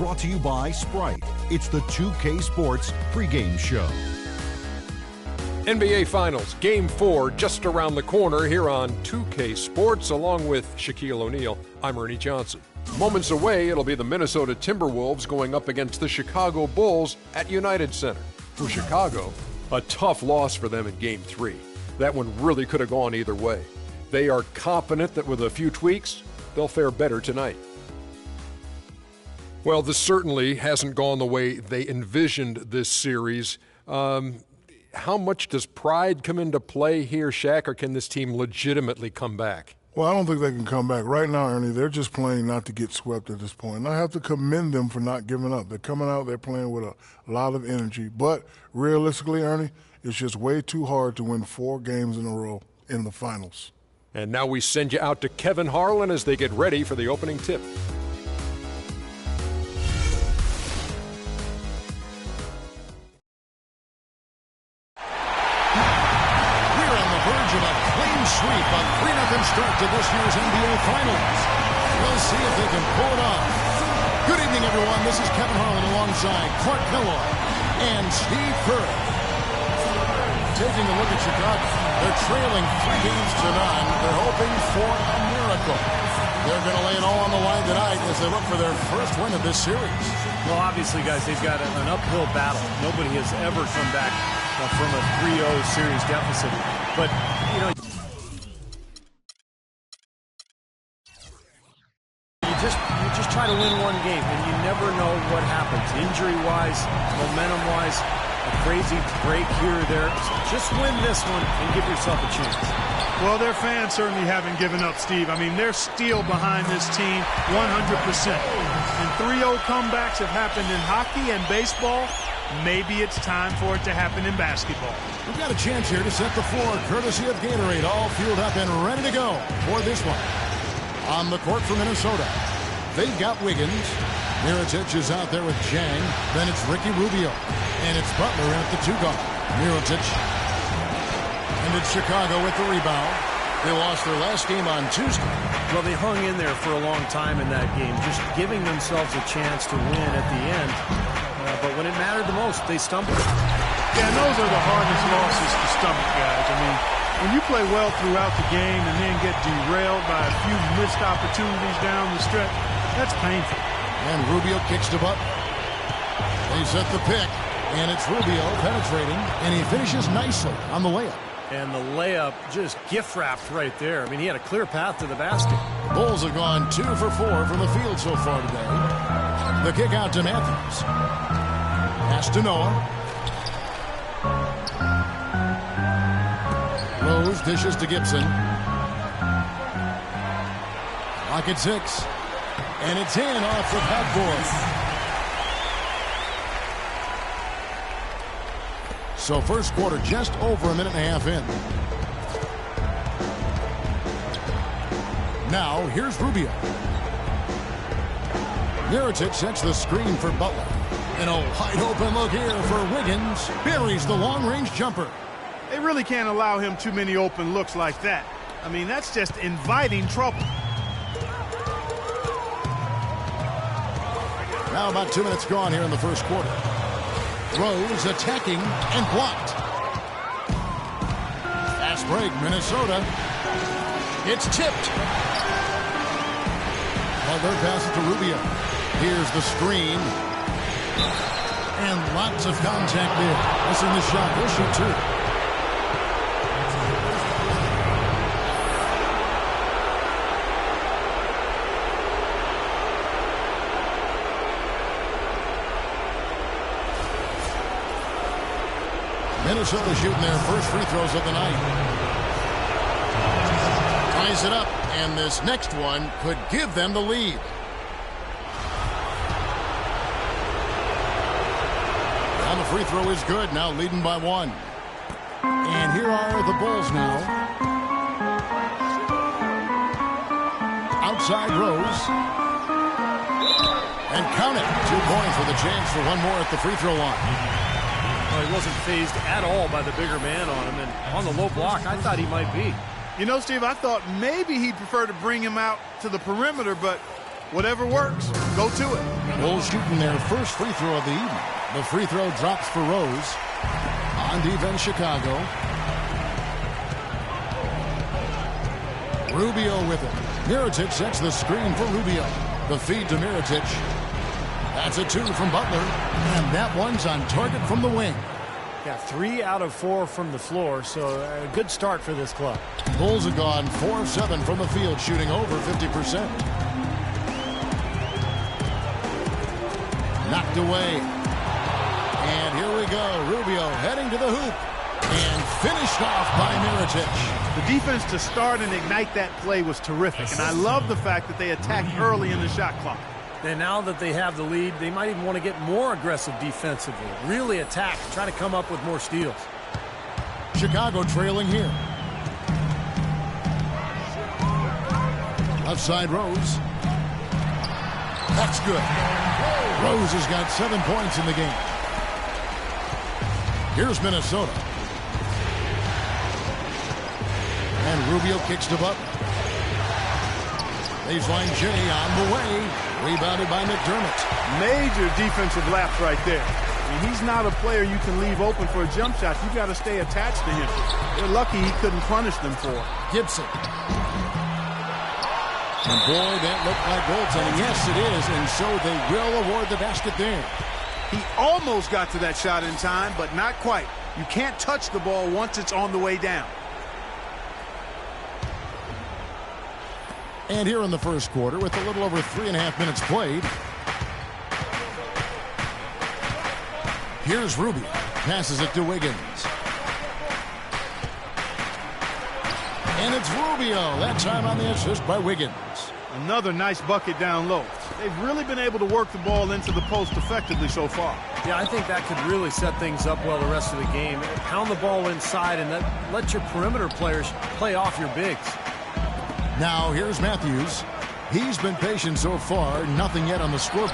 brought to you by Sprite. It's the 2K Sports pregame show. NBA Finals, Game 4, just around the corner here on 2K Sports, along with Shaquille O'Neal. I'm Ernie Johnson. Moments away, it'll be the Minnesota Timberwolves going up against the Chicago Bulls at United Center. For Chicago, a tough loss for them in Game 3. That one really could have gone either way. They are confident that with a few tweaks, they'll fare better tonight. Well, this certainly hasn't gone the way they envisioned this series. How much does pride come into play here, Shaq, or can this team legitimately come back? Well, I don't think they can come back. Right now, Ernie, they're just playing not to get swept at this point. And I have to commend them for not giving up. They're coming out, they're playing with a lot of energy. But realistically, Ernie, it's just way too hard to win 4 games in a row in the finals. And now we send you out to Kevin Harlan as they get ready for the opening tip. Sweep, a 3-0 start to this year's NBA Finals. We'll see if they can pull it off. Good evening, everyone. This is Kevin Harlan alongside Clark Miller and Steve Kerr. Taking a look at Chicago, they're trailing 3 games to none. They're hoping for a miracle. They're going to lay it all on the line tonight as they look for their first win of this series. Well, obviously, guys, they've got an uphill battle. Nobody has ever come back from a 3-0 series deficit. But, you know, You just try to win one game, and you never know what happens. Injury-wise, momentum-wise, a crazy break here or there. Just win this one and give yourself a chance. Well, their fans certainly haven't given up, Steve. I mean, they're still behind this team 100%. And 3-0 comebacks have happened in hockey and baseball. Maybe it's time for it to happen in basketball. We've got a chance here to set the floor, courtesy of Gatorade, all fueled up and ready to go for this one. On the court for Minnesota, they've got Wiggins. Mirotic is out there with Jang. Then it's Ricky Rubio. And it's Butler in at the 2 guard. Mirotic. And it's Chicago with the rebound. They lost their last game on Tuesday. Well, they hung in there for a long time in that game, just giving themselves a chance to win at the end. But when it mattered the most, they stumbled. Yeah, and those are the hardest losses to stomach, guys. I mean, when you play well throughout the game and then get derailed by a few missed opportunities down the stretch, that's painful. And Rubio kicks to Butler. They set the pick, and it's Rubio penetrating, and he finishes nicely on the layup. And the layup just gift-wrapped right there. I mean, he had a clear path to the basket. The Bulls have gone 2 for 4 from the field so far today. The kick out to Matthews. Pass to Noah. Rose dishes to Gibson. Clock at 6. And it's in off the backboard. So first quarter just over a minute and a half in. Now here's Rubio. Mirotic sets the screen for Butler. And a wide open look here for Wiggins. Buries the long-range jumper. They really can't allow him too many open looks like that. I mean, that's just inviting trouble. Now about 2 minutes gone here in the first quarter. Rose attacking and blocked. Fast break, Minnesota. It's tipped. Butler passes to Rubio. Here's the screen. And lots of contact there. Missing the shot. He'll shoot 2. Minnesota shooting their first free throws of the night. Ties it up, and this next one could give them the lead. And the free throw is good, now leading by 1. And here are the Bulls now. Outside Rose. And count it. 2 points with a chance for one more at the free throw line. Well, he wasn't fazed at all by the bigger man on him. And on the low block, I thought he might be. You know, Steve, I thought maybe he'd prefer to bring him out to the perimeter, but Whatever works, go to it. Bulls shooting their first free throw of the evening. The free throw drops for Rose. On defense, Chicago. Rubio with it. Mirotic sets the screen for Rubio. The feed to Mirotic. That's a 2 from Butler. And that one's on target from the wing. Got 3 out of 4 from the floor, so a good start for this club. Bulls have gone 4 of 7 from the field, shooting over 50%. Knocked away. And here we go. Rubio heading to the hoop. And finished off by Mirotic. The defense to start and ignite that play was terrific, and I love the fact that they attacked early in the shot clock. And now that they have the lead, they might even want to get more aggressive defensively. Really attack, try to come up with more steals. Chicago trailing here. Left side, Rose. That's good. Rose has got 7 points in the game. Here's Minnesota. And Rubio kicks to Butler. Baseline J on the way. Rebounded by McDermott. Major defensive lapse right there. I mean, he's not a player you can leave open for a jump shot. You got to stay attached to him. They're lucky he couldn't punish them for it. Gibson. And boy, that looked like goaltending. Yes, it is. And so they will award the basket there. He almost got to that shot in time, but not quite. You can't touch the ball once it's on the way down. And here in the first quarter, with a little over 3.5 minutes played, here's Rubio. Passes it to Wiggins. And it's Rubio. That time on the assist by Wiggins. Another nice bucket down low. They've really been able to work the ball into the post effectively so far. Yeah, I think that could really set things up well the rest of the game. Pound the ball inside and let your perimeter players play off your bigs. Now here's Matthews. He's been patient so far. Nothing yet on the scoreboard.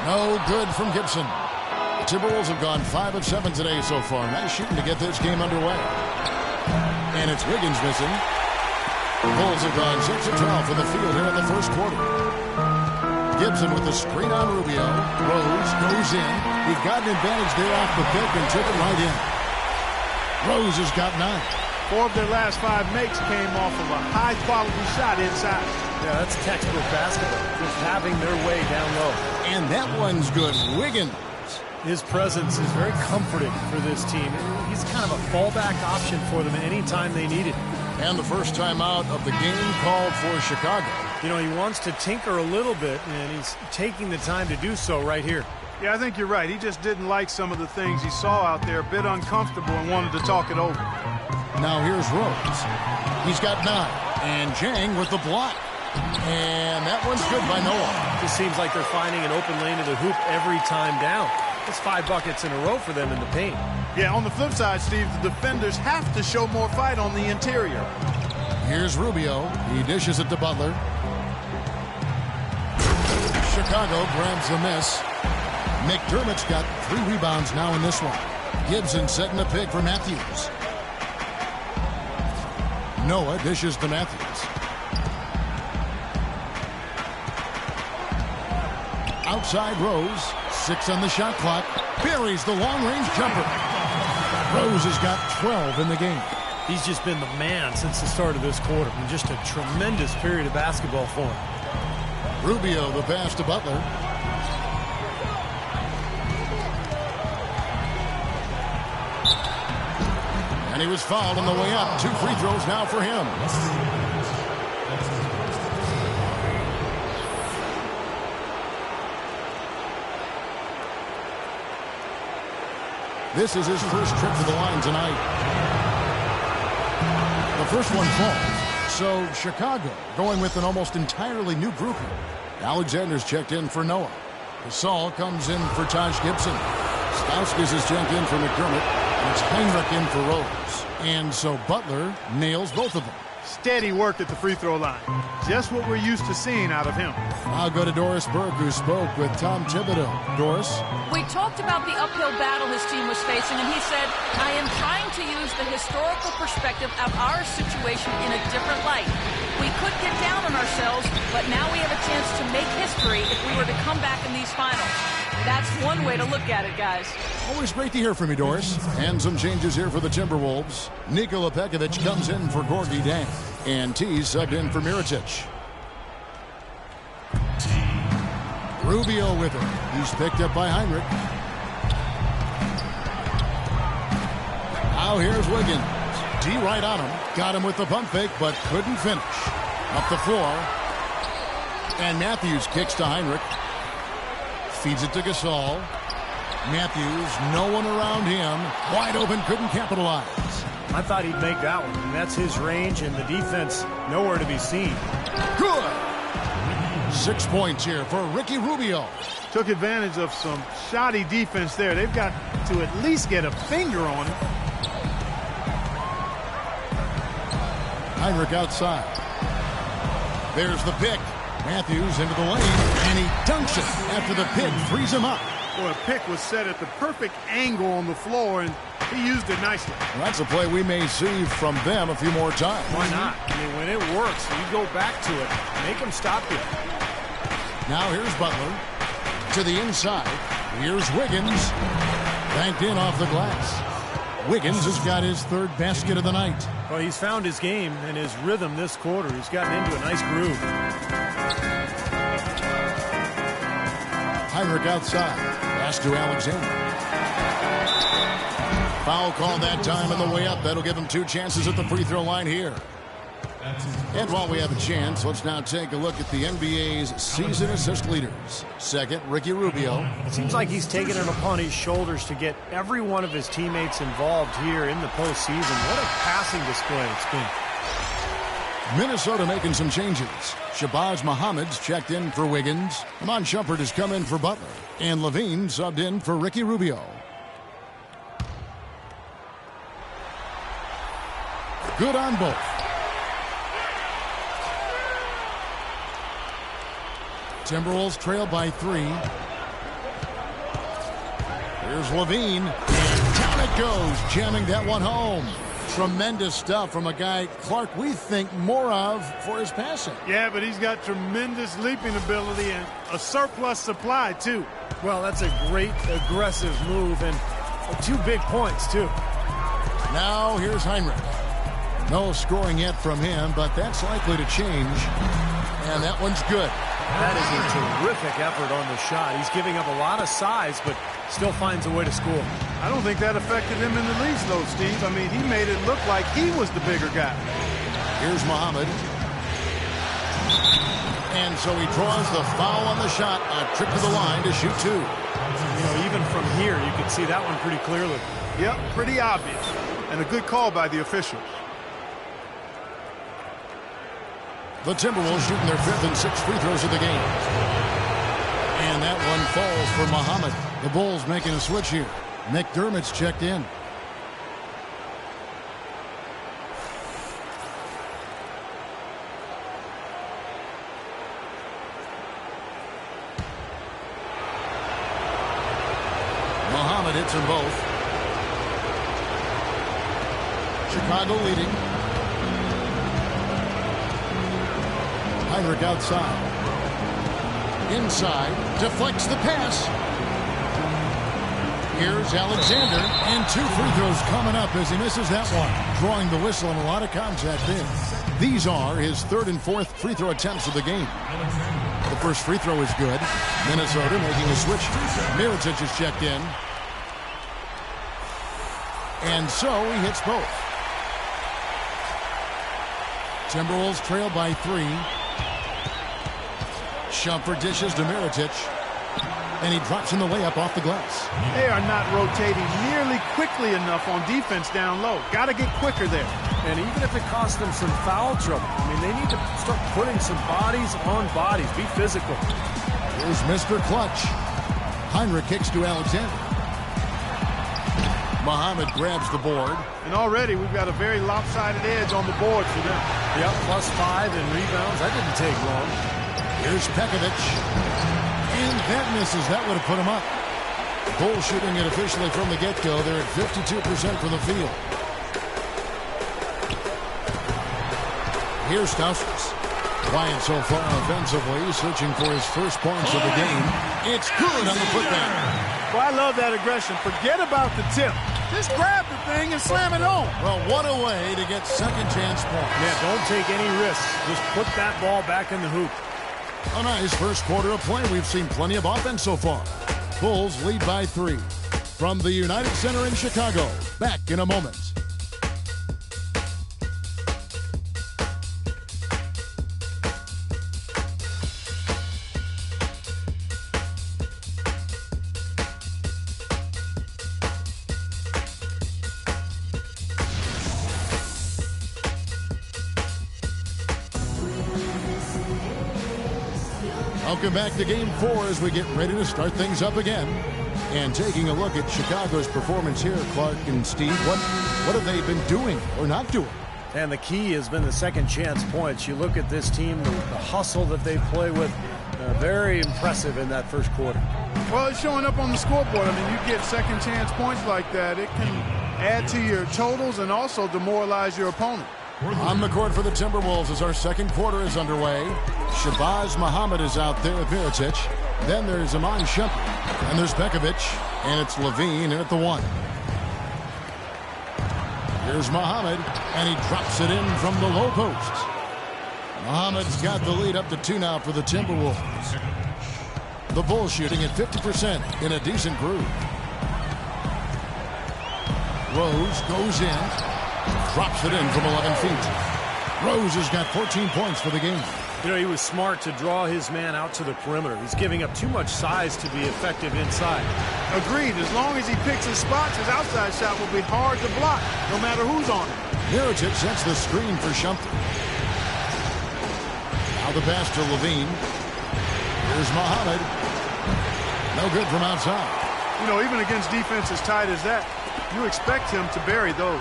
No good from Gibson. The Timberwolves have gone 5 of 7 today so far. Nice shooting to get this game underway. And it's Wiggins missing. The Bulls have gone 6 of 12 from the field here in the first quarter. Gibson with the screen on Rubio. Rose goes in. He got an advantage there off the pick and took it right in. Rose has got 9. 4 of their last 5 makes came off of a high-quality shot inside. Yeah, that's textbook basketball. Just having their way down low. And that one's good. Wiggins. His presence is very comforting for this team. He's kind of a fallback option for them anytime they need it. And the first time out of the game called for Chicago. You know, he wants to tinker a little bit, and he's taking the time to do so right here. Yeah, I think you're right. He just didn't like some of the things he saw out there, a bit uncomfortable, and wanted to talk it over. Now here's Rose. He's got 9. And Jang with the block. And that one's good by Noah. Just seems like they're finding an open lane to the hoop every time down. It's 5 buckets in a row for them in the paint. Yeah, on the flip side, Steve, the defenders have to show more fight on the interior. Here's Rubio. He dishes it to Butler. Chicago grabs the miss. McDermott's got 3 rebounds now in this one. Gibson setting the pick for Matthews. Noah dishes to Matthews. Outside Rose. 6 on the shot clock. Buries the long-range jumper. Rose has got 12 in the game. He's just been the man since the start of this quarter. And just a tremendous period of basketball for him. Rubio, the pass to Butler. And he was fouled on the way up. 2 free throws now for him. This is his first trip to the line tonight. The first one falls. So Chicago going with an almost entirely new grouping. Alexander's checked in for Noah. Gasol comes in for Taj Gibson. Stauskas is checked in for McDermott. And it's Heinrich in for Rose. And so Butler nails both of them. Steady work at the free throw line. Just what we're used to seeing out of him. I'll go to Doris Burke, who spoke with Tom Thibodeau. Doris? We talked about the uphill battle his team was facing, and he said, I am trying to use the historical perspective of our situation in a different light. We could get down on ourselves finals, but now we have a chance to make history if we were to come back in these finals. That's one way to look at it, guys. Always great to hear from you, Doris. And some changes here for the Timberwolves. Nikola Pekovic comes in for Gorgui Dieng. And T subbed in for Mirotic. Rubio with him. He's picked up by Heinrich. Now here's Wiggins. D right on him. Got him with the pump fake, but couldn't finish. Up the floor. And Matthews kicks to Heinrich. Feeds it to Gasol. Matthews, no one around him. Wide open, couldn't capitalize. I thought he'd make that one. And that's his range, and the defense nowhere to be seen. Good. 6 points here for Ricky Rubio. Took advantage of some shoddy defense there. They've got to at least get a finger on him. Heinrich outside. There's the pick. Matthews into the lane, and he dunks it after the pick frees him up. Well, a pick was set at the perfect angle on the floor, and he used it nicely. Well, that's a play we may see from them a few more times. Why not? I mean, when it works, you go back to it. Make them stop you. Now here's Butler to the inside. Here's Wiggins. Banked in off the glass. Wiggins has got his third basket of the night. Well, he's found his game and his rhythm this quarter. He's gotten into a nice groove. Heinrich outside. Pass to Alexander. Foul call that time on the way up. That'll give him 2 chances at the free throw line here. And while we have a chance, let's now take a look at the NBA's season assist leaders. Second, Ricky Rubio. It seems like he's taken it upon his shoulders to get every one of his teammates involved here in the postseason. What a passing display it's been. Minnesota making some changes. Shabazz Muhammad's checked in for Wiggins. Iman Shumpert has come in for Butler. And Levine subbed in for Ricky Rubio. Good on both. Timberwolves trail by 3. Here's Levine. And down it goes, jamming that one home. Tremendous stuff from a guy Clark we think more of for his passing. Yeah, but he's got tremendous leaping ability and a surplus supply, too. Well, that's a great aggressive move and 2 big points, too. Now here's Heinrich. No scoring yet from him, but that's likely to change. And that one's good. That is a terrific effort on the shot. He's giving up a lot of size, but still finds a way to score. I don't think that affected him in the least, though, Steve. I mean, he made it look like he was the bigger guy. Here's Muhammad. And so he draws the foul on the shot. A trip to the line to shoot 2. You know, even from here, you can see that one pretty clearly. Yep, pretty obvious. And a good call by the officials. The Timberwolves shooting their 5th and 6th free throws of the game. And that one falls for Muhammad. The Bulls making a switch here. McDermott's checked in. Muhammad hits them both. Chicago leading. Heinrich outside. Inside. Deflects the pass. Here's Alexander. And 2 free throws coming up as he misses that one. Drawing the whistle and a lot of contact there. These are his 3rd and 4th free throw attempts of the game. The first free throw is good. Minnesota making a switch. Mirotic is checked in. And so he hits both. Timberwolves trail by 3. Shumpert dishes to Mirotic. And he drops in the layup off the glass. They are not rotating nearly quickly enough on defense down low. Got to get quicker there. And even if it costs them some foul trouble, I mean, they need to start putting some bodies on bodies. Be physical. Here's Mr. Clutch. Heinrich kicks to Alexander. Muhammad grabs the board. And already we've got a very lopsided edge on the board for them. Yep, +5 in rebounds. That didn't take long. Here's Pekovic. And that misses. That would have put him up. Bulls shooting it officially from the get-go. They're at 52% from the field. Here's Stauskas. Quiet so far offensively, searching for his first points of the game. It's good on the putback. Well, I love that aggression. Forget about the tip. Just grab the thing and slam it home. Well, what a way to get second chance points. Yeah, don't take any risks. Just put that ball back in the hoop. A nice first quarter of play. We've seen plenty of offense so far. Bulls lead by 3. From the United Center in Chicago, back in a moment. Welcome back to Game 4 as we get ready to start things up again. And taking a look at Chicago's performance here, Clark and Steve, what have they been doing or not doing? And the key has been the second chance points. You look at this team, the hustle that they play with, very impressive in that first quarter. Well, it's showing up on the scoreboard. I mean, you get second chance points like that, it can add to your totals and also demoralize your opponent. On the court for the Timberwolves as our second quarter is underway. Shabazz Muhammad is out there with Mirotic. Then there's Iman Shumpert. And there's Pekovic. And it's Levine in at the 1. Here's Muhammad. And he drops it in from the low post. Muhammad's got the lead up to 2 now for the Timberwolves. The Bulls shooting at 50% in a decent groove. Rose goes in. Drops it in from 11 feet. Rose has got 14 points for the game. You know, he was smart to draw his man out to the perimeter. He's giving up too much size to be effective inside. Agreed. As long as he picks his spots, his outside shot will be hard to block, no matter who's on it. Mirotic sets the screen for Shumpert. Now the pass to Levine. Here's Muhammad. No good from outside. You know, even against defense as tight as that, you expect him to bury those.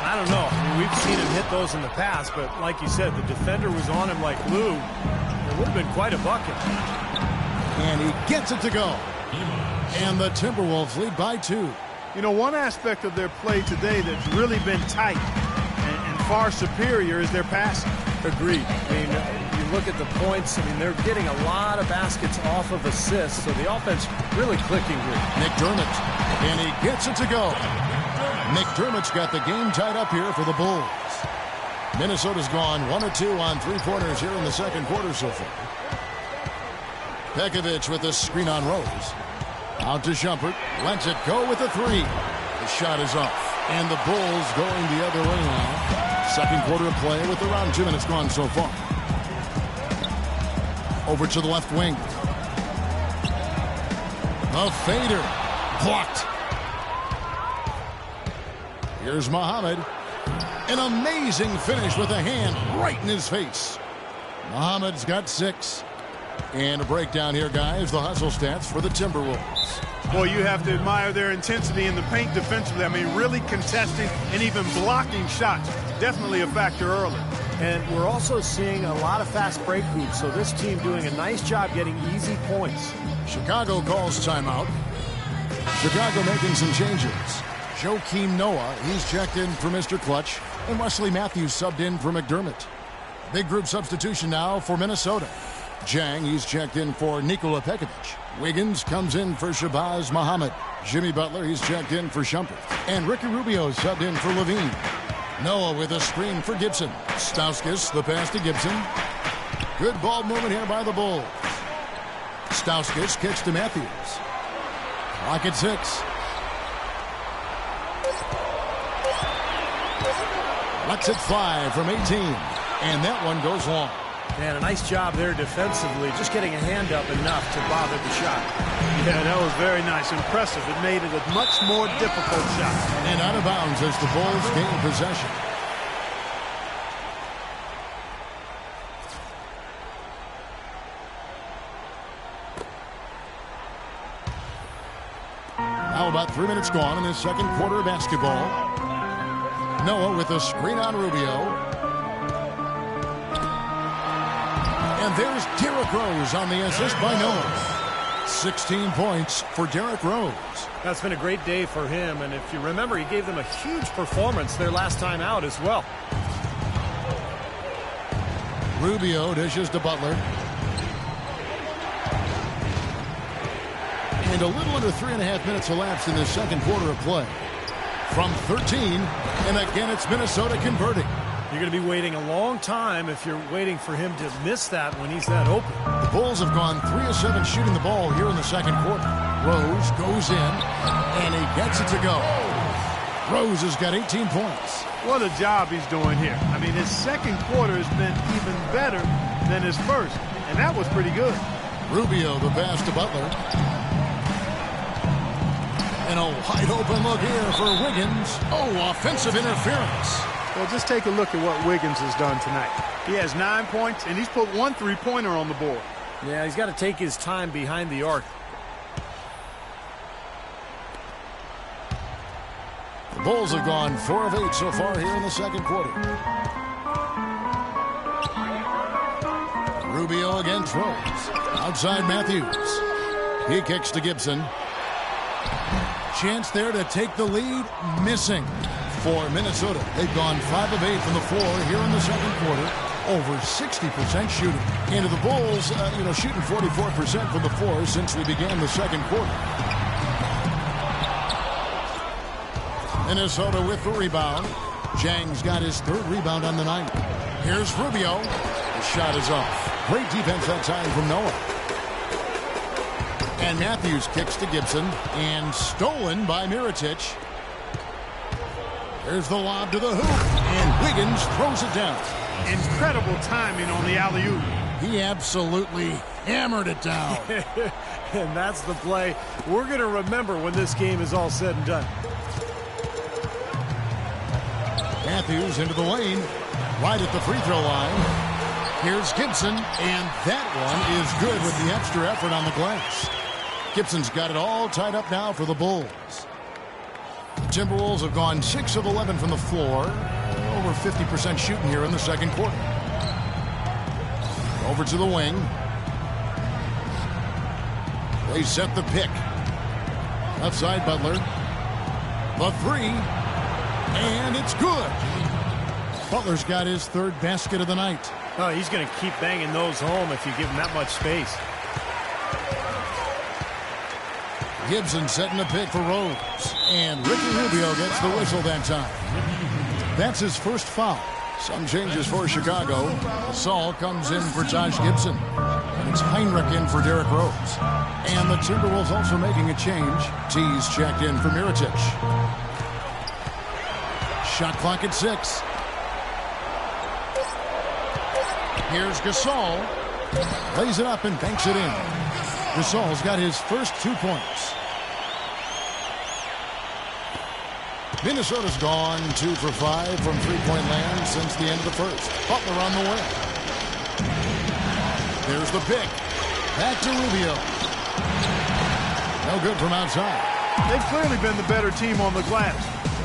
I don't know. I mean, we've seen him hit those in the past, but like you said, the defender was on him like glue. It would have been quite a bucket. And he gets it to go. And the Timberwolves lead by 2. You know, one aspect of their play today that's really been tight and far superior is their passing. Agreed. I mean, you look at the points, I mean, they're getting a lot of baskets off of assists, so the offense really clicking here. McDermott, and he gets it to go. McDermott's got the game tied up here for the Bulls. Minnesota's gone 1 of 2 on 3-pointers here in the second quarter so far. Pekovic with a screen on Rose. Out to Shumpert. Lets it go with a 3. The shot is off. And the Bulls going the other way now. Second quarter of play with around 2 minutes gone so far. Over to the left wing. A fader. Blocked. Here's Muhammad. An amazing finish with a hand right in his face. Muhammad's got 6. And a breakdown here, guys. The hustle stats for the Timberwolves. Boy, you have to admire their intensity in the paint defensively. I mean, really contesting and even blocking shots. Definitely a factor early. And we're also seeing a lot of fast break hoops, so this team doing a nice job getting easy points. Chicago calls timeout. Chicago making some changes. Joakim Noah, he's checked in for Mr. Clutch, and Wesley Matthews subbed in for McDermott. Big group substitution now for Minnesota. Jang, he's checked in for Nikola Pekovic. Wiggins comes in for Shabazz Muhammad. Jimmy Butler, he's checked in for Shumpert. And Ricky Rubio subbed in for Levine. Noah with a screen for Gibson. Stauskas, the pass to Gibson. Good ball movement here by the Bulls. Stauskas kicks to Matthews. Clock at 6. Lets it fly from 18. And that one goes long. Man, a nice job there defensively, just getting a hand up enough to bother the shot. Yeah, that was very nice. Impressive. It made it a much more difficult shot. And out of bounds as the Bulls gain possession. Now about 3 minutes gone in this second quarter of basketball. Noah with a screen on Rubio. And there's Derrick Rose on the assist by Noah. 16 points for Derrick Rose. That's been a great day for him, and if you remember, he gave them a huge performance their last time out as well. Rubio dishes to Butler. And a little under 3.5 minutes elapsed in the second quarter of play. From 13, and again it's Minnesota converting. You're going to be waiting a long time if you're waiting for him to miss that when he's that open. The Bulls have gone 3 of 7 shooting the ball here in the second quarter. Rose goes in, and he gets it to go. Rose has got 18 points. What a job he's doing here. I mean, his second quarter has been even better than his first, and that was pretty good. Rubio, the pass to Butler. And a wide open look here for Wiggins. Oh, offensive interference. Well, just take a look at what Wiggins has done tonight. He has 9 points, and he's put 1 3-pointer on the board. Yeah, he's got to take his time behind the arc. The Bulls have gone 4 of 8 so far here in the second quarter. Rubio again throws. Outside Matthews. He kicks to Gibson. Chance there to take the lead. Missing for Minnesota. They've gone 5 of 8 from the floor here in the second quarter. Over 60% shooting. And the Bulls, shooting 44% from the floor since we began the second quarter. Minnesota with the rebound. Jang's got his 3rd rebound on the night. Here's Rubio. The shot is off. Great defense that time from Noah. And Matthews kicks to Gibson. And stolen by Mirotic. There's the lob to the hoop. And Wiggins throws it down. Incredible timing on the alley-oop. He absolutely hammered it down. And that's the play we're going to remember when this game is all said and done. Matthews into the lane, right at the free throw line. Here's Gibson, and that one is good with the extra effort on the glass. Gibson's got it all tied up now for the Bulls. The Timberwolves have gone 6 of 11 from the floor, over 50% shooting here in the second quarter. Over to the wing. They set the pick. Outside Butler. The 3. And it's good. Butler's got his 3rd basket of the night. Oh, he's going to keep banging those home if you give him that much space. Gibson setting a pick for Rose. And Ricky Rubio gets the whistle that time. That's his first foul. Some changes for Chicago. Saul comes in for Josh Gibson. And it's Haywyre in for Derrick Rose. And the Timberwolves also making a change. Tees checked in for Mirotic. Shot clock at 6. Here's Gasol. Lays it up and banks it in. Gasol's got his first 2 points. Minnesota's gone 2 for 5 from three-point land since the end of the first. Butler on the way. There's the pick. Back to Rubio. No good from outside. They've clearly been the better team on the glass.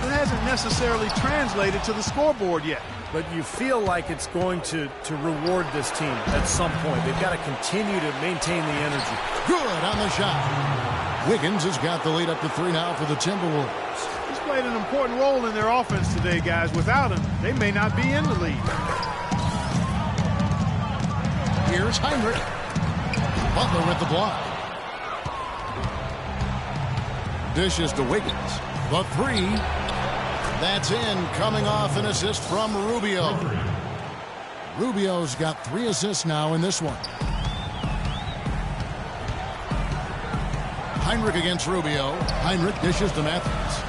It hasn't necessarily translated to the scoreboard yet. But you feel like it's going to reward this team at some point. They've got to continue to maintain the energy. Good on the shot. Wiggins has got the lead up to 3 now for the Timberwolves. He's played an important role in their offense today, guys. Without him, they may not be in the lead. Here's Haywyre. Butler with the block. Dishes to Wiggins. The 3. That's in, coming off an assist from Rubio. Rubio's got 3 assists now in this one. Haywyre against Rubio. Haywyre dishes to Matthews.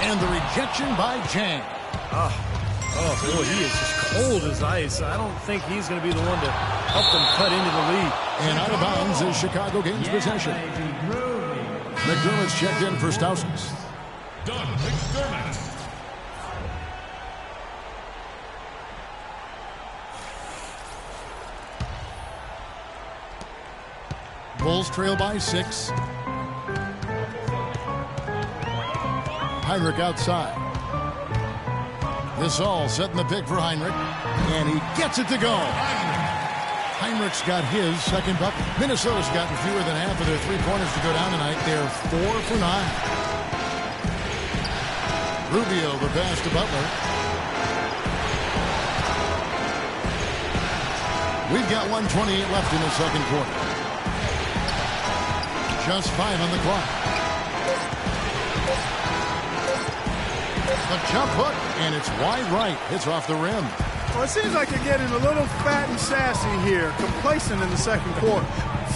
And the rejection by Jang. Oh, boy, he is just cold as ice. I don't think he's going to be the one to help them cut into the lead. And out of bounds is Chicago gains possession. McDermott's checked in for Stauskas. Doug McDermott. Bulls trail by 6. Haywyre outside. Gasol setting the pick for Haywyre. And he gets it to go. Heinrich's got his second bucket. Minnesota's gotten fewer than half of their three-pointers to go down tonight. They're 4 for 9. Rubio, the pass to Butler. We've got 1:28 left in the second quarter. Just 5 on the clock. The jump hook, and it's wide right. It's off the rim. Well, it seems like they're getting a little fat and sassy here, complacent in the second quarter.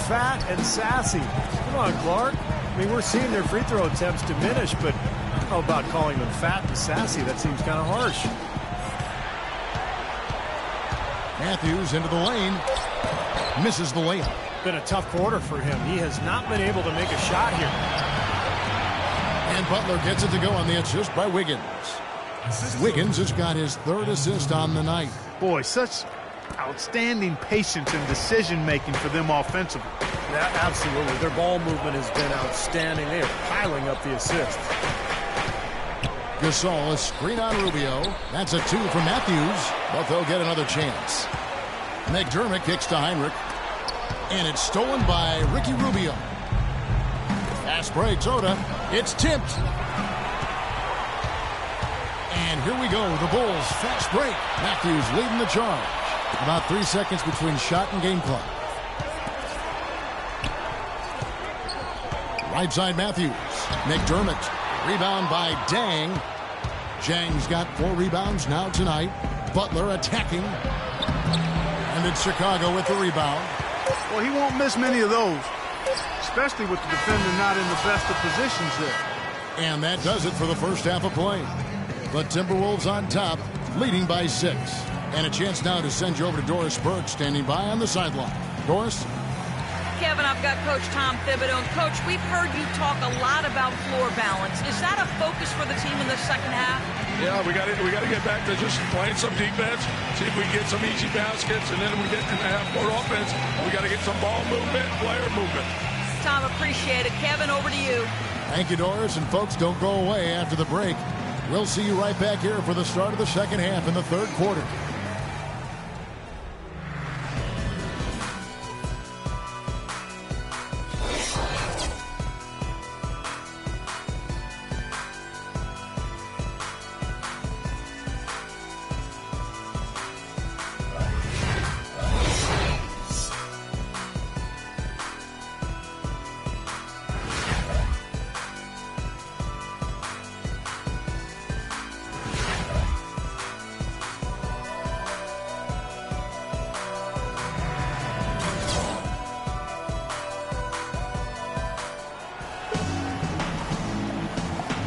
Fat and sassy. Come on, Clark. I mean, we're seeing their free throw attempts diminish, but I don't know about calling them fat and sassy. That seems kind of harsh. Matthews into the lane. Misses the layup. Been a tough quarter for him. He has not been able to make a shot here. And Butler gets it to go on the assist by Wiggins. Wiggins has got his 3rd assist on the night. Boy, such outstanding patience and decision-making for them offensively. Yeah, absolutely. Their ball movement has been outstanding. They are piling up the assists. Gasol, a screen on Rubio. That's a 2 from Matthews, but they'll get another chance. McDermott kicks to Heinrich, and it's stolen by Ricky Rubio. Fast break, Soda. It's tipped. And here we go, the Bulls fast break. Matthews leading the charge. About 3 seconds between shot and game clock. Right side Matthews. McDermott. Rebound by Dang. Jang's got 4 rebounds now tonight. Butler attacking. And it's Chicago with the rebound. Well, he won't miss many of those, especially with the defender not in the best of positions there. And that does it for the first half of play. The Timberwolves on top, leading by 6. And a chance now to send you over to Doris Burke, standing by on the sideline. Doris? Kevin, I've got Coach Tom Thibodeau. And Coach, we've heard you talk a lot about floor balance. Is that a focus for the team in the second half? Yeah, we got to get back to just playing some defense, see if we can get some easy baskets, and then we get in the half court offense. We got to get some ball movement, player movement. Tom, appreciate it. Kevin, over to you. Thank you, Doris. And folks, don't go away after the break. We'll see you right back here for the start of the second half in the third quarter.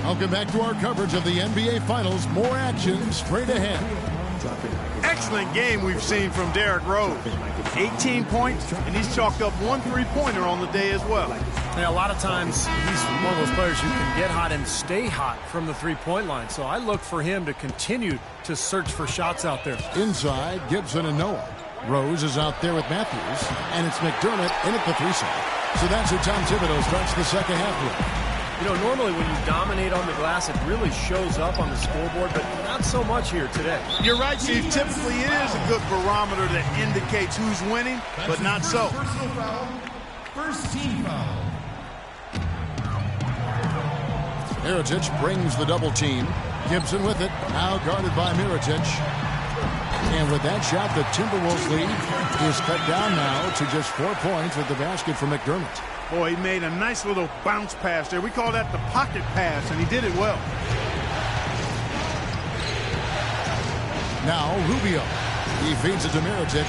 Welcome back to our coverage of the NBA Finals. More action straight ahead. Excellent game we've seen from Derrick Rose. 18 points, and he's chalked up 1 3-pointer on the day as well. Yeah, a lot of times he's one of those players who can get hot and stay hot from the three-point line. So I look for him to continue to search for shots out there. Inside, Gibson and Noah. Rose is out there with Matthews, and it's McDermott in at the 3 side. So that's who Tom Thibodeau starts the second half with. You know, normally when you dominate on the glass, it really shows up on the scoreboard, but not so much here today. You're right, Steve. Typically, it is a good barometer that indicates who's winning, but not so. First team foul. Mirotic brings the double team. Gibson with it, now guarded by Mirotic. And with that shot, the Timberwolves lead is cut down now to just 4 points with the basket for McDermott. Boy, he made a nice little bounce pass there. We call that the pocket pass, and he did it well. Now Rubio. He feeds it to Mirotic.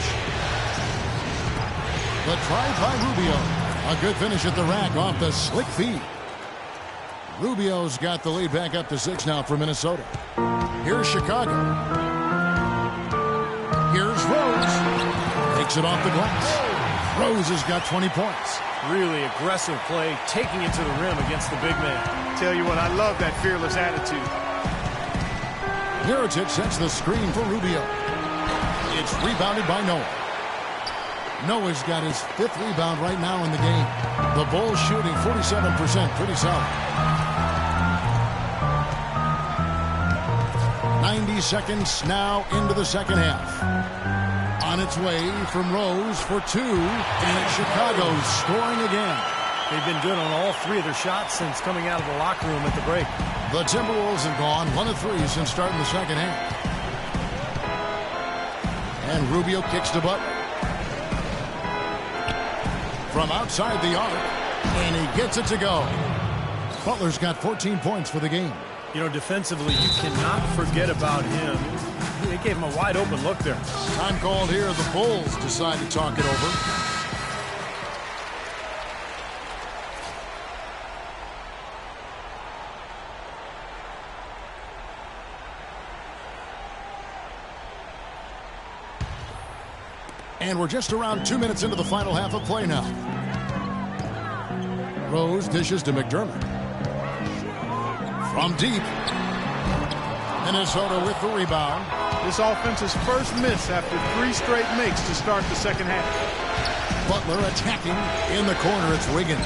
The drive by Rubio. A good finish at the rack off the slick feed. Rubio's got the lead back up to 6 now for Minnesota. Here's Chicago. Here's Rose. Takes it off the glass. Rose has got 20 points. Really aggressive play, taking it to the rim against the big man. Tell you what, I love that fearless attitude. Mirotic sets the screen for Rubio. It's rebounded by Noah. Noah's got his 5th rebound right now in the game. The Bulls shooting 47%, pretty solid. 90 seconds now into the second half. On its way from Rose for 2, and Chicago scoring again. They've been good on all 3 of their shots since coming out of the locker room at the break. The Timberwolves have gone 1 of 3 since starting the second half. And Rubio kicks to Butler. from outside the arc, and he gets it to go. Butler's got 14 points for the game. You know, defensively, you cannot forget about him. They gave him a wide open look there. Time called here. The Bulls decide to talk it over. And we're just around 2 minutes into the final half of play now. Rose dishes to McDermott. From deep. Minnesota with the rebound. This offense's first miss after 3 straight makes to start the second half. Butler attacking in the corner. It's Wiggins.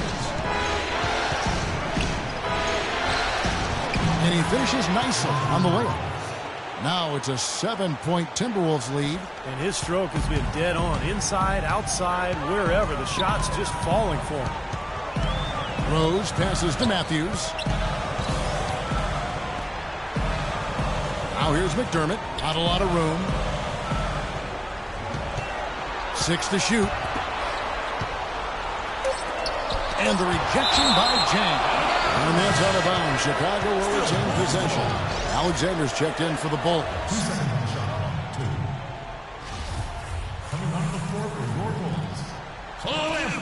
And he finishes nicely on the layup. Now it's a 7-point Timberwolves lead. And his stroke has been dead on. Inside, outside, wherever. The shot's just falling for him. Rose passes to Matthews. Now here's McDermott. Not a lot of room. 6 to shoot. And the rejection by Jang. And that's out of bounds. Chicago will retain possession. Alexander's checked in for the Bulls. 2 second shot. 2. Coming on the floor for your Bulls. Clem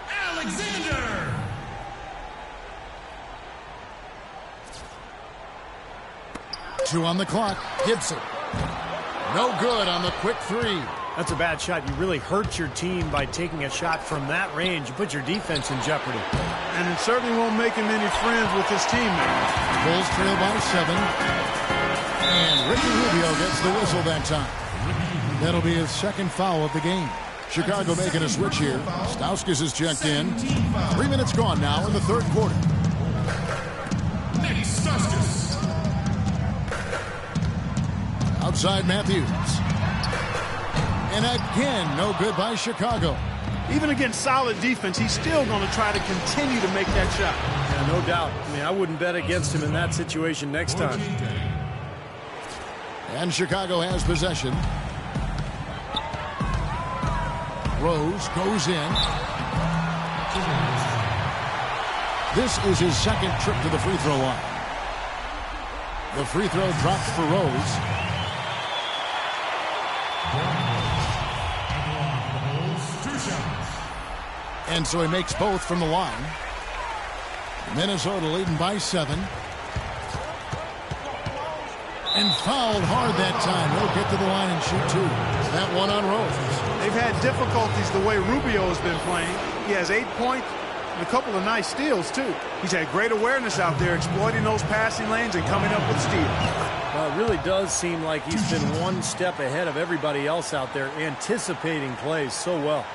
Alexander. Two on the clock. Gibson. No good on the quick 3. That's a bad shot. You really hurt your team by taking a shot from that range. You put your defense in jeopardy. And it certainly won't make him any friends with his teammates. Bulls trail by 7. And Ricky Rubio gets the whistle that time. That'll be his second foul of the game. Chicago making a switch here. Stauskas is checked in. 3 minutes gone now in the third quarter. Nick Stauskas. Outside Matthews. And again, no good by Chicago. Even against solid defense, he's still going to try to continue to make that shot. Yeah, no doubt. I mean, I wouldn't bet against him in that situation next time. And Chicago has possession. Rose goes in. This is his second trip to the free throw line. The free throw drops for Rose. And so he makes both from the line. Minnesota leading by 7. And fouled hard that time. He'll get to the line and shoot 2. That one on Rose. They've had difficulties the way Rubio has been playing. He has 8 points and a couple of nice steals, too. He's had great awareness out there, exploiting those passing lanes and coming up with steals. Well, it really does seem like he's been one step ahead of everybody else out there, anticipating plays so well.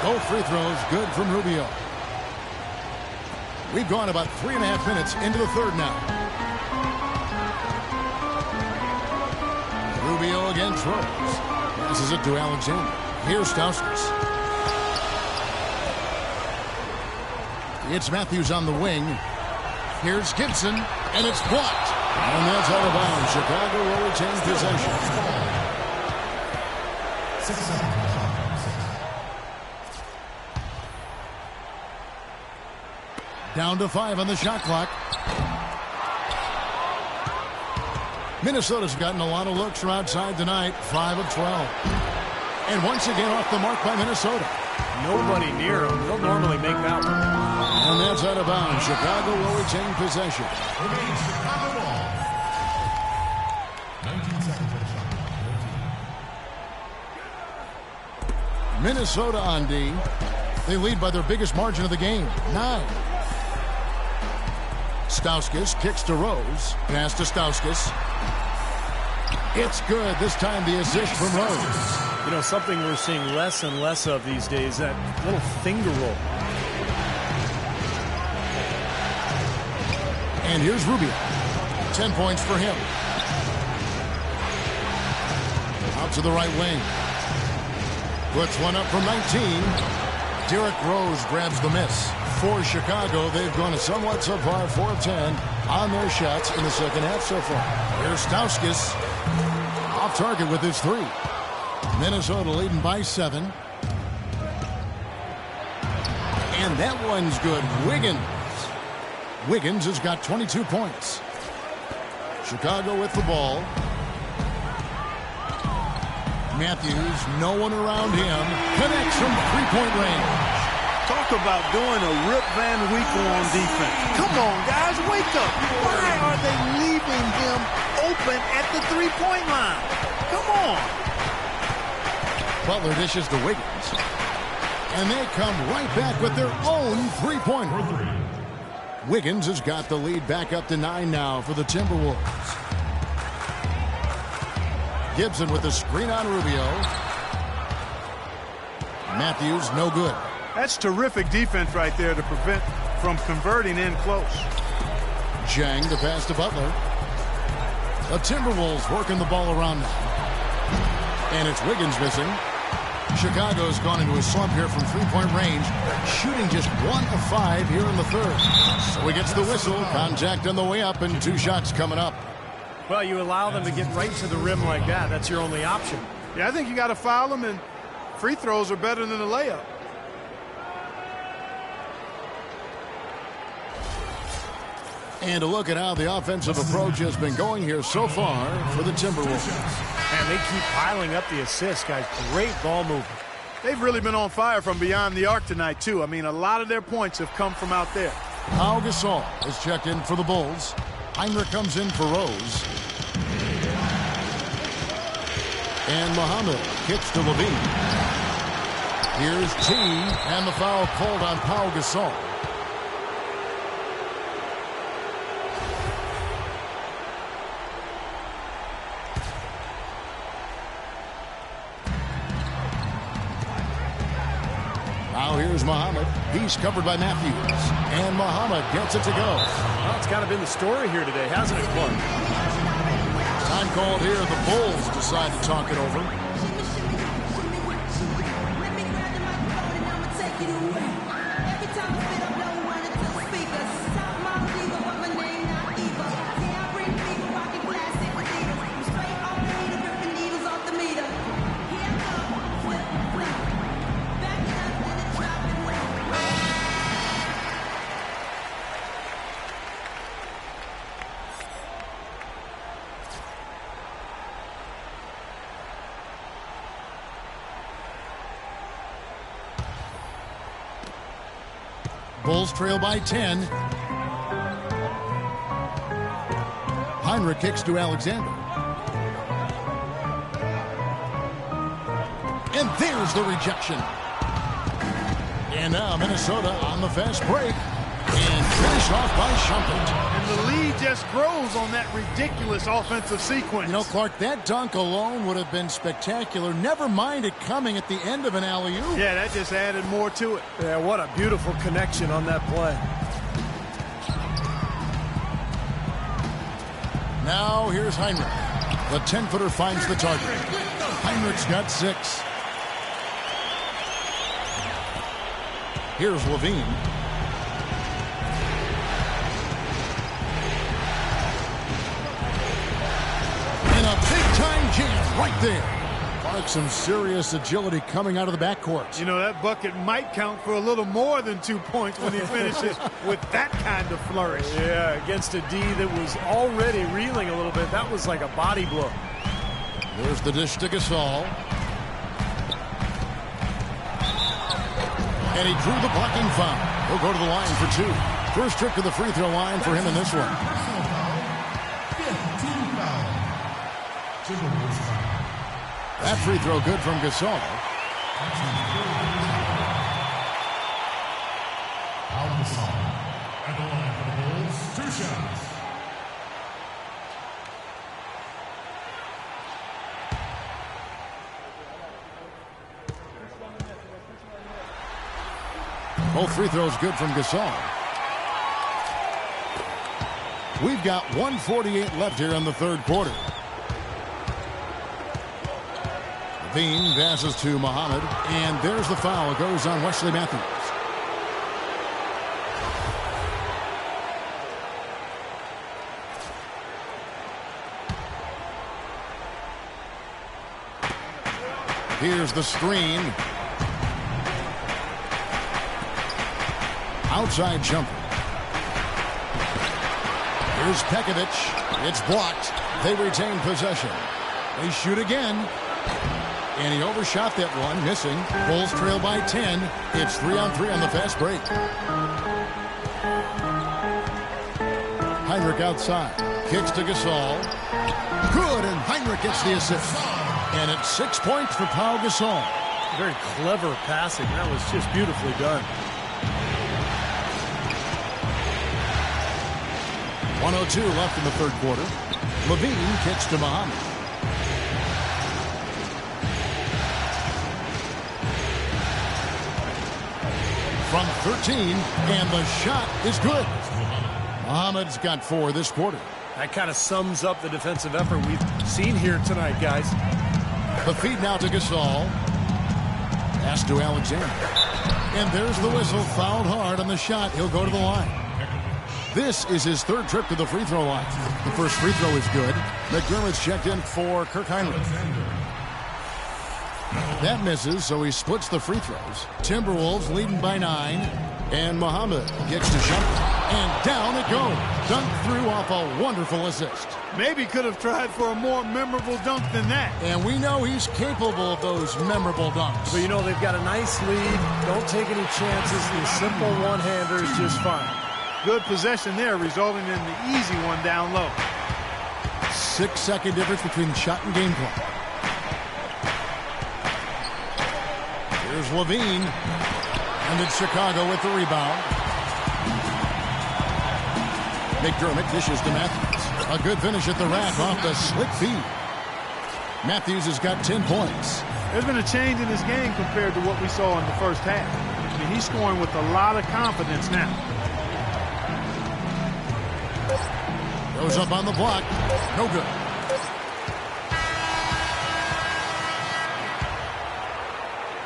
Both free throws good from Rubio. We've gone about 3.5 minutes into the third now. Rubio against Rose. Passes it to Alexander. Here's Stauskas. It's Matthews on the wing. Here's Gibson, and it's blocked. And that's out of bounds. Chicago will retain possession. 6 seconds. Down to 5 on the shot clock. Minnesota's gotten a lot of looks from outside tonight. 5 of 12. And once again off the mark by Minnesota. Nobody near him. They'll normally make that one. And that's out of bounds. Chicago will retain possession. Remains Chicago ball. 19 seconds on the shot clock. Minnesota on D. They lead by their biggest margin of the game. 9. Stauskas kicks to Rose. Pass to Stauskas. It's good. This time the assist from Rose. You know, something we're seeing less and less of these days, that little finger roll. And here's Rubio. 10 points for him. Out to the right wing. Puts one up from 19. Derrick Rose grabs the miss. For Chicago, they've gone a somewhat subpar 4 of 10 on their shots in the second half so far. Here's Stauskas off target with his 3. Minnesota leading by 7. And that one's good. Wiggins has got 22 points. Chicago with the ball. Matthews, no one around him. Connects from 3-point range. Talk about doing a Rip Van Winkle on defense. Come on, guys, wake up. Why are they leaving him open at the 3-point line? Come on. Butler dishes to Wiggins. And they come right back with their own 3-pointer. Wiggins has got the lead back up to 9 now for the Timberwolves. Gibson with the screen on Rubio. Matthews, no good. That's terrific defense right there to prevent from converting in close. Jang the pass to Butler. The Timberwolves working the ball around now. And it's Wiggins missing. Chicago's gone into a slump here from 3-point range, shooting just 1 of 5 here in the third. So he gets the whistle. Contact on the way up and 2 shots coming up. Well, you allow them to get right to the rim like that. That's your only option. Yeah, I think you got to foul them, and free throws are better than a layup. And a look at how the offensive approach has been going here so far for the Timberwolves. And they keep piling up the assists, guys. Great ball movement. They've really been on fire from beyond the arc tonight, too. I mean, a lot of their points have come from out there. Pau Gasol is checked in for the Bulls. Haywyre comes in for Rose. And Muhammad kicks to Levine. Here's T, and the foul called on Pau Gasol. Now here's Muhammad. He's covered by Matthews. And Muhammad gets it to go. Well, it's kind of been the story here today, hasn't it, Clark? Time called here. The Bulls decide to talk it over. Bulls trail by 10. Haywyre kicks to Alexander. And there's the rejection. And now Minnesota on the fast break. And finished off by Shumpert. And the lead just grows on that ridiculous offensive sequence. You know, Clark, that dunk alone would have been spectacular. Never mind it coming at the end of an alley-oop. Yeah, that just added more to it. Yeah, what a beautiful connection on that play. Now here's Haywyre. The 10-footer finds the target. Heinrich's got 6. Here's Levine. Big-time jam right there. Clark, some serious agility coming out of the backcourt. You know, that bucket might count for a little more than 2 points when he finishes with that kind of flourish. Yeah, against a D that was already reeling a little bit. That was like a body blow. There's the dish to Gasol. And he drew the blocking foul. He'll go to the line for 2. First trip to the free throw line for him in this one. That free throw good from Gasol. At the line for the Bulls, 2 shots. Both free throws good from Gasol. We've got 1:48 left here in the third quarter. Levine passes to Muhammad, and there's the foul. It goes on Wesley Matthews. Here's the screen. Outside jumper. Here's Pekovic. It's blocked. They retain possession. They shoot again. And he overshot that one, missing. Bulls trail by 10. It's 3-on-3 on the fast break. Heinrich outside. Kicks to Gasol. Good, and Heinrich gets the assist. And it's 6 points for Pau Gasol. Very clever passing. That was just beautifully done. 1:02 left in the third quarter. Levine kicks to Muhammad. From 13, and the shot is good. Muhammad's got 4 this quarter. That kind of sums up the defensive effort we've seen here tonight, guys. The feed now to Gasol. Pass to Alexander. And there's the whistle. Fouled hard on the shot. He'll go to the line. This is his 3rd trip to the free throw line. The first free throw is good. McDermott's checked in for Kirk Heinrich. That misses, so he splits the free throws. Timberwolves leading by 9. And Muhammad gets to jump. And down it goes. Dunked through off a wonderful assist. Maybe could have tried for a more memorable dunk than that. And we know he's capable of those memorable dunks. But, you know, they've got a nice lead. Don't take any chances. The simple one-hander is just fine. Good possession there, resulting in the easy one down low. 6-second difference between shot and game clock. Here's Levine. And it's Chicago with the rebound. McDermott dishes to Matthews. A good finish at the rack off the slick feed. Matthews has got 10 points. There's been a change in his game compared to what we saw in the first half. I mean, he's scoring with a lot of confidence now. Goes up on the block. No good.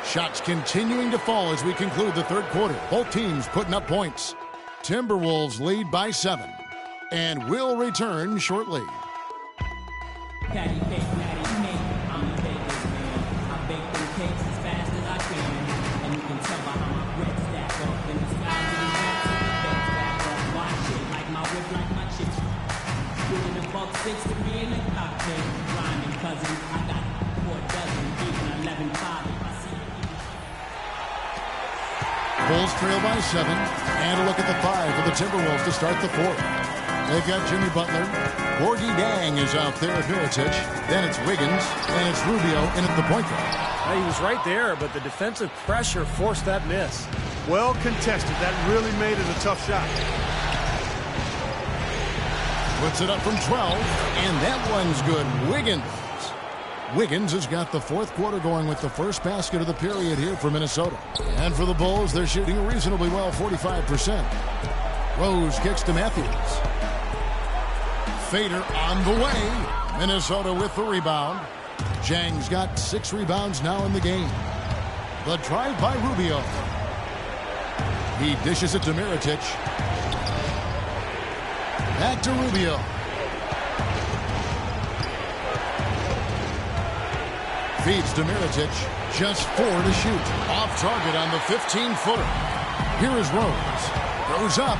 Shots continuing to fall as we conclude the third quarter. Both teams putting up points. Timberwolves lead by 7. And will return shortly. Patty cake, patty cake. I'm the baker's man. I bake them cakes as fast as I can. And you can tell by how my bread stack up. In the sky, to the back, to the bed back up. Watch it, like my whip, like my chips. Giving a $1.6 to me in a cocktail. Rhyming cousin, I got 4 dozen, even 11 5 if I see it. Bulls trail by 7. And a look at the 5 for the Timberwolves to start the fourth. They've got Jimmy Butler. Gorgie Dang is out there at Mirotic. Then it's Wiggins. And it's Rubio in at the point guard. He was right there, but the defensive pressure forced that miss. Well contested. That really made it a tough shot. Puts it up from 12. And that one's good. Wiggins has got the fourth quarter going with the first basket of the period here for Minnesota. And for the Bulls, they're shooting reasonably well, 45%. Rose kicks to Matthews. Fader on the way. Minnesota with the rebound. Jang's got 6 rebounds now in the game. The drive by Rubio. He dishes it to Mirotic. Back to Rubio. Feeds to Mirotic. Just 4 to shoot. Off target on the 15-footer. Here is Rose. Goes up.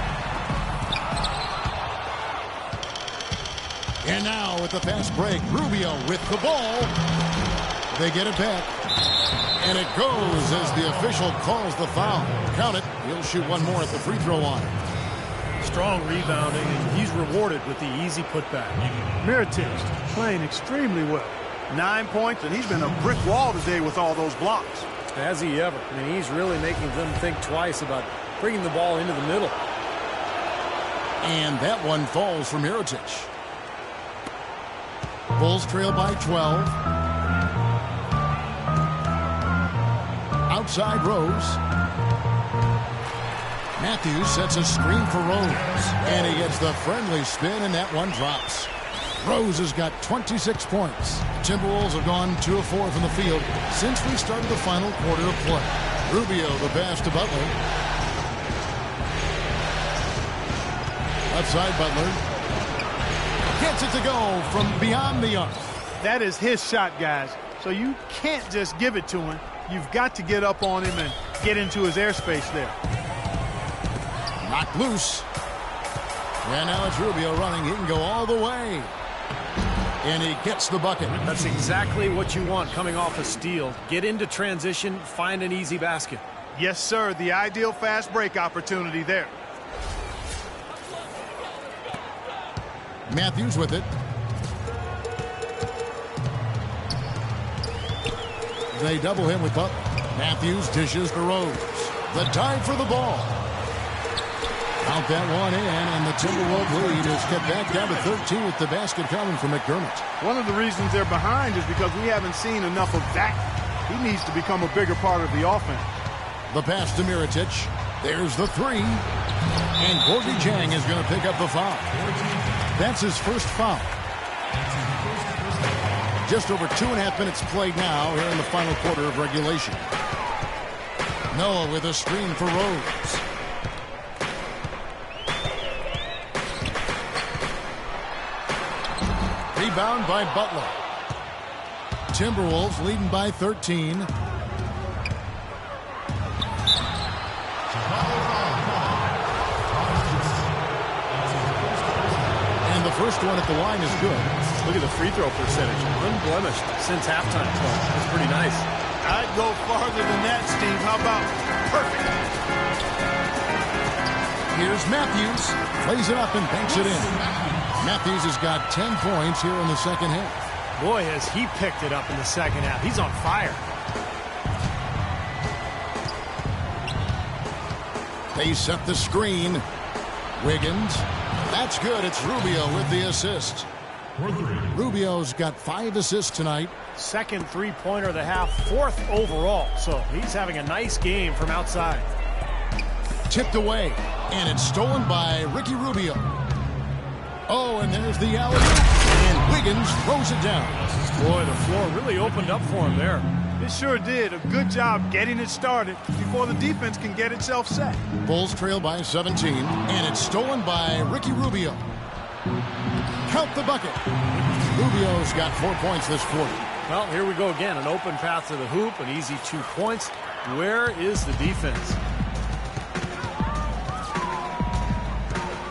And now with the fast break, Rubio with the ball. They get it back. And it goes as the official calls the foul. Count it. He'll shoot one more at the free throw line. Strong rebounding, and he's rewarded with the easy putback. Mirotic playing extremely well. 9 points, and he's been a brick wall today with all those blocks. Has he ever? I mean, he's really making them think twice about bringing the ball into the middle. And that one falls for Mirotic. Bulls trail by 12. Outside Rose. Matthews sets a screen for Rose. And he gets the friendly spin, and that one drops. Rose has got 26 points. The Timberwolves have gone 2 of 4 from the field since we started the final quarter of play. Rubio the pass to Butler. Outside Butler. Gets it to go from beyond the arc. That is his shot, guys. So you can't just give it to him. You've got to get up on him and get into his airspace there. Knocked loose. And now it's Rubio running. He can go all the way. And he gets the bucket. That's exactly what you want coming off a steal. Get into transition, find an easy basket. Yes, sir. The ideal fast break opportunity there. Matthews with it. They double him with Butler. Matthews dishes to Rose. The dive for the ball. Out that one in, and the Timberwolves lead is kept back down to 13 with the basket coming from McDermott. One of the reasons they're behind is because we haven't seen enough of that. He needs to become a bigger part of the offense. The pass to Mirotic. There's the three. And Gorgie Jang is going to pick up the foul. That's his first foul. Just over 2.5 minutes played now here in the final quarter of regulation. Noah with a screen for Rose. Rebound by Butler. Timberwolves leading by 13. And the first one at the line is good. Look at the free throw percentage. Unblemished since halftime. That's pretty nice. I'd go farther than that, Steve. How about perfect? Here's Matthews. Plays it up and banks it in. Matthews has got 10 points here in the second half. Boy, has he picked it up in the second half. He's on fire. They set the screen. Wiggins. That's good. It's Rubio with the assist. Rubio's got 5 assists tonight. Second three-pointer of the half, 4th overall. So he's having a nice game from outside. Tipped away, and it's stolen by Ricky Rubio. Oh, and there's the alley, and Wiggins throws it down. Boy, the floor really opened up for him there. It sure did. A good job getting it started before the defense can get itself set. Bulls trail by 17, and it's stolen by Ricky Rubio. Count the bucket. Rubio's got 4 points this quarter. Well, here we go again. An open path to the hoop, an easy 2 points. Where is the defense?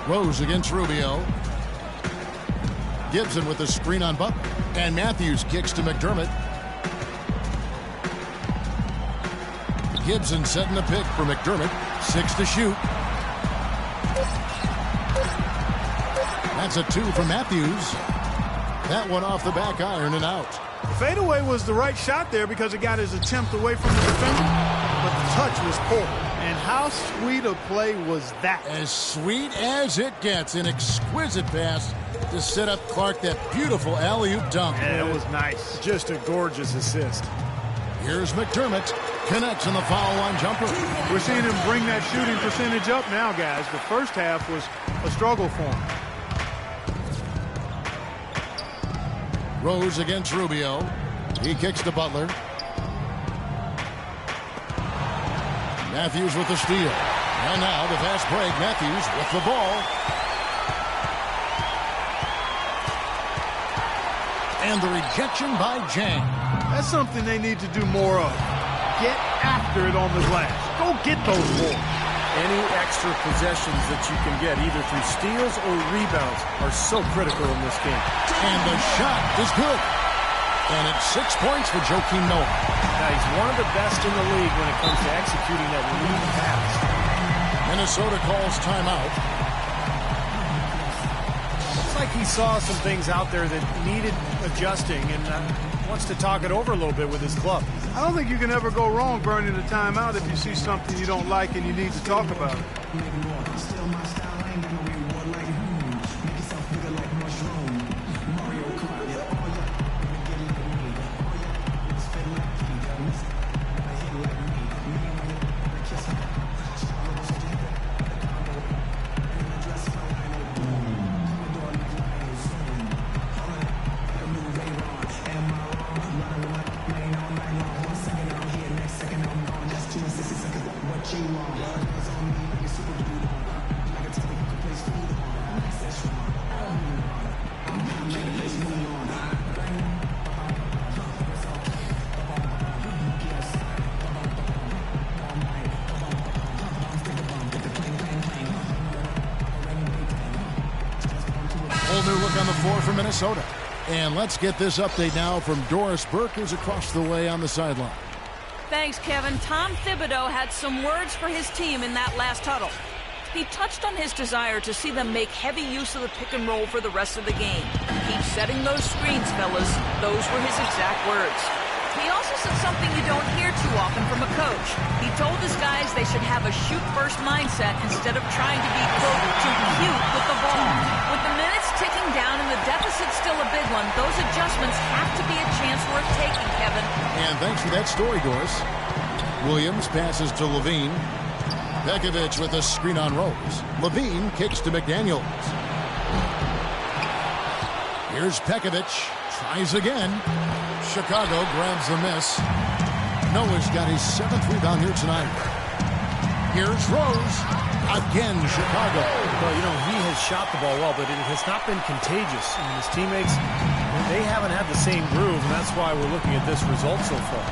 Rose against Rubio. Gibson with the screen on Butler. And Matthews kicks to McDermott. Gibson setting the pick for McDermott. 6 to shoot. That's a 2 for Matthews. That one off the back iron and out. The fadeaway was the right shot there because it got his attempt away from the defender, but the touch was poor. And how sweet a play was that? As sweet as it gets. An exquisite pass to set up Clark that beautiful alley-oop dunk. Yeah, it was nice. Just a gorgeous assist. Here's McDermott. Connects on the foul line jumper. We're seeing him bring that shooting percentage up now, guys. The first half was a struggle for him. Rose against Rubio. He kicks to Butler. Matthews with the steal. And now the fast break. Matthews with the ball. And the rejection by Jang. That's something they need to do more of. Get after it on the glass. Go get those balls. Any extra possessions that you can get, either through steals or rebounds, are so critical in this game. And the shot is good. And it's 6 points for Joakim Noah. Now, he's one of the best in the league when it comes to executing that lead pass. Minnesota calls timeout. Looks like he saw some things out there that needed adjusting and wants to talk it over a little bit with his club. I don't think you can ever go wrong burning a timeout if you see something you don't like and you need to talk about it. the floor for Minnesota. And let's get this update now from Doris Burke, who's across the way on the sideline. Thanks, Kevin. Tom Thibodeau had some words for his team in that last huddle. He touched on his desire to see them make heavy use of the pick and roll for the rest of the game. Keep setting those screens, fellas. Those were his exact words. He also said something you don't hear too often from a coach. He told his guys they should have a shoot-first mindset instead of trying to be, quote, too cute with the ball. With the minutes ticking down and the deficit still a big one, those adjustments have to be a chance worth taking, Kevin. And thanks for that story, Doris. Williams passes to Levine. Pekovic with a screen on Rose. Levine kicks to McDaniels. Here's Pekovic. Tries again. Chicago grabs the miss. Noah's got his 7th rebound here tonight. Here's Rose. Again, Chicago. Well, you know, he has shot the ball well, but it has not been contagious. I mean, his teammates, they haven't had the same groove, and that's why we're looking at this result so far.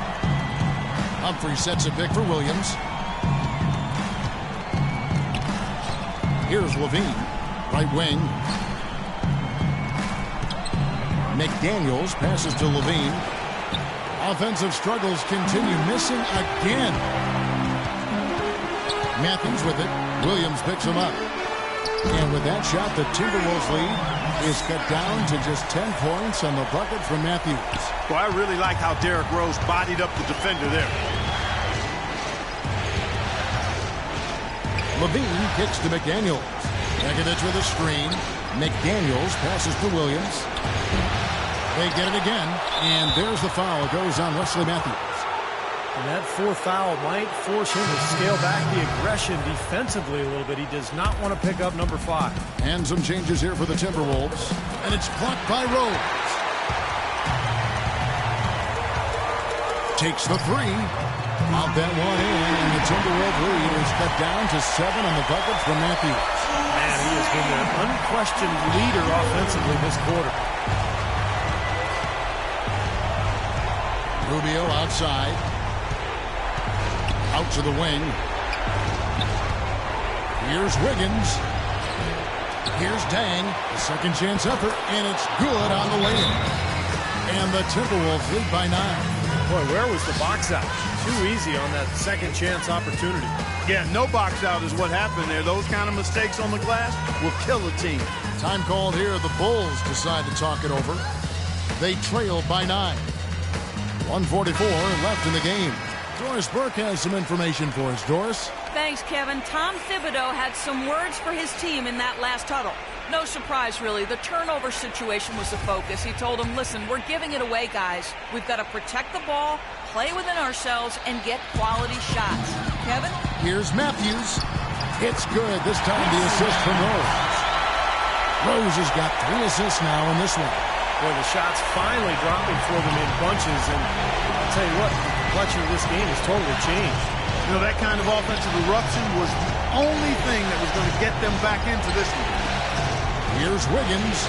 Humphrey sets a pick for Williams. Here's Levine, right wing. McDaniels passes to Levine. Offensive struggles continue, missing again. Matthews with it. Williams picks him up. And with that shot, the Timberwolves lead is cut down to just 10 points on the bucket from Matthews. Well, I really like how Derrick Rose bodied up the defender there. Levine kicks to McDaniels. Pekovic with a screen. McDaniels passes to Williams. They get it again, and there's the foul. It goes on Wesley Matthews. And that 4th foul might force him to scale back the aggression defensively a little bit. He does not want to pick up number 5. And some changes here for the Timberwolves. And it's blocked by Rose. Takes the 3. Out that one in, and the Timberwolves lead is cut down to 7 on the bucket from Matthews. Man, he has been their unquestioned leader offensively this quarter. Rubio outside. Out to the wing. Here's Wiggins. Here's Dang. A second chance effort, and it's good on the lane. And the Timberwolves lead by 9. Boy, where was the box out? Too easy on that second chance opportunity. Yeah, no box out is what happened there. Those kind of mistakes on the glass will kill a team. Time called here. The Bulls decide to talk it over. They trail by 9. 1:44 left in the game. Doris Burke has some information for us. Doris? Thanks, Kevin. Tom Thibodeau had some words for his team in that last huddle. No surprise, really. The turnover situation was the focus. He told them, listen, we're giving it away, guys. We've got to protect the ball, play within ourselves, and get quality shots. Kevin? Here's Matthews. It's good. This time the assist from Rose. Rose has got 3 assists now in this one. Boy, the shots finally dropping for them in bunches, and I'll tell you what, the complexion of this game has totally changed. You know, that kind of offensive eruption was the only thing that was going to get them back into this one. Here's Wiggins.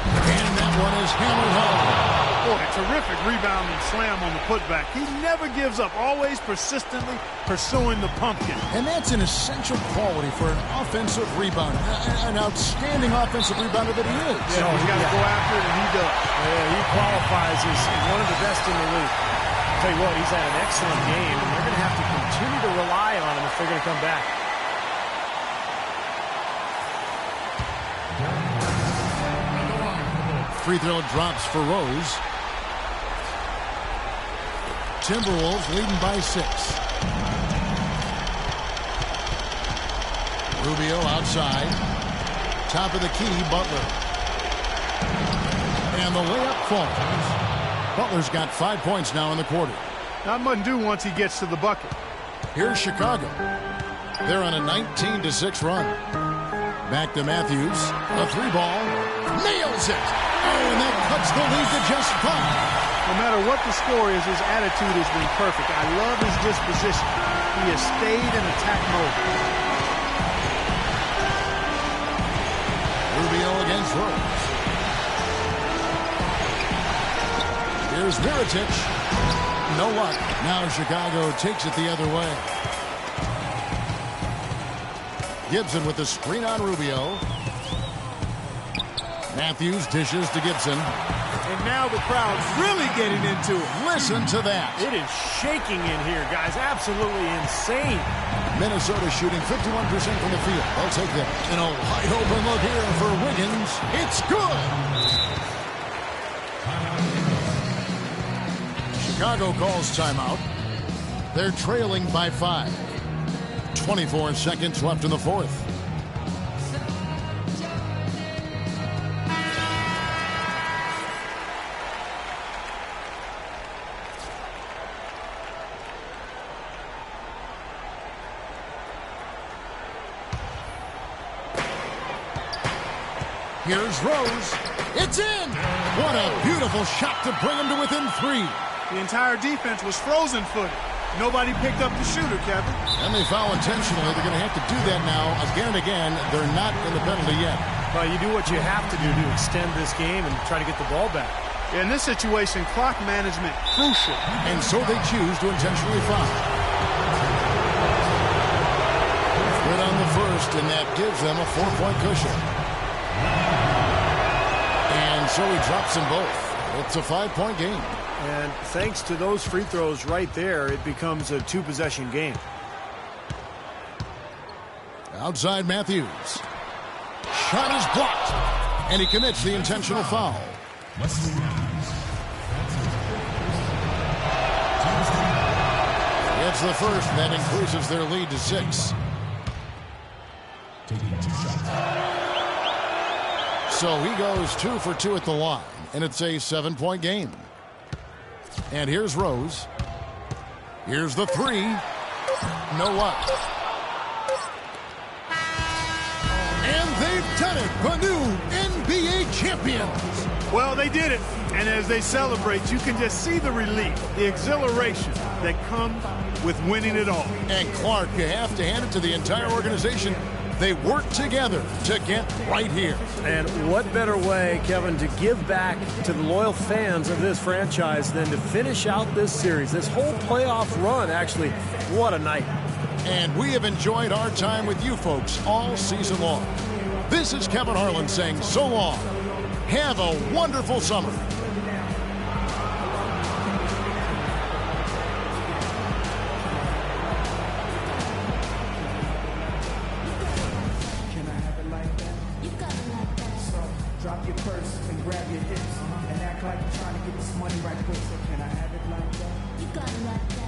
And that one is hammered home. Boy, a terrific rebound and slam on the putback. He never gives up, always persistently pursuing the pumpkin. And that's an essential quality for an offensive rebounder. An outstanding offensive rebounder that he is. Yeah, he's got to go after it, and he does. Yeah, he qualifies as one of the best in the league. I'll tell you what, he's had an excellent game, and they're going to have to continue to rely on him if they're going to come back. Free throw drops for Rose. Timberwolves leading by 6. Rubio outside. Top of the key, Butler. And the layup falls. Butler's got 5 points now in the quarter. Not much to do once he gets to the bucket. Here's Chicago. They're on a 19-6 run. Back to Matthews. A 3-ball. Nails it. Oh, and that cuts the lead to just 5. No matter what the score is, his attitude has been perfect. I love his disposition. He has stayed in attack mode. Rubio against Rose. Here's Mirotic. No luck. Now Chicago takes it the other way. Gibson with the screen on Rubio. Matthews dishes to Gibson. And now the crowd's really getting into it. Listen to that. It is shaking in here, guys. Absolutely insane. Minnesota shooting 51% from the field. They'll take that. And a wide open look here for Wiggins. It's good. Chicago calls timeout. They're trailing by 5. 24 seconds left in the fourth. Here's Rose. It's in! What a beautiful shot to bring him to within 3. The entire defense was frozen-footed. Nobody picked up the shooter, Kevin. And they foul intentionally. They're going to have to do that now again and again. They're not in the penalty yet. Well, you do what you have to do to extend this game and try to get the ball back. In this situation, clock management crucial. And so they choose to intentionally foul. Good on the first, and that gives them a 4-point cushion. And so he drops them both. It's a 5-point game. And thanks to those free throws right there, it becomes a 2-possession game. Outside Matthews. Shot is blocked. And he commits the intentional foul. It's the first, and that increases their lead to 6. So he goes 2 for 2 at the line, and it's a 7-point game. And here's Rose. Here's the 3. No luck. And they've done it. The new NBA champions. Well, they did it. And as they celebrate, you can just see the relief, the exhilaration that comes with winning it all. And Clark, you have to hand it to the entire organization. They work together to get right here. And what better way, Kevin, to give back to the loyal fans of this franchise than to finish out this series, this whole playoff run, actually. What a night. And we have enjoyed our time with you folks all season long. This is Kevin Harlan saying so long. Have a wonderful summer. Drop your purse and grab your hips and act like you're trying to get this money right quick. So can I have it like that? You got it like that.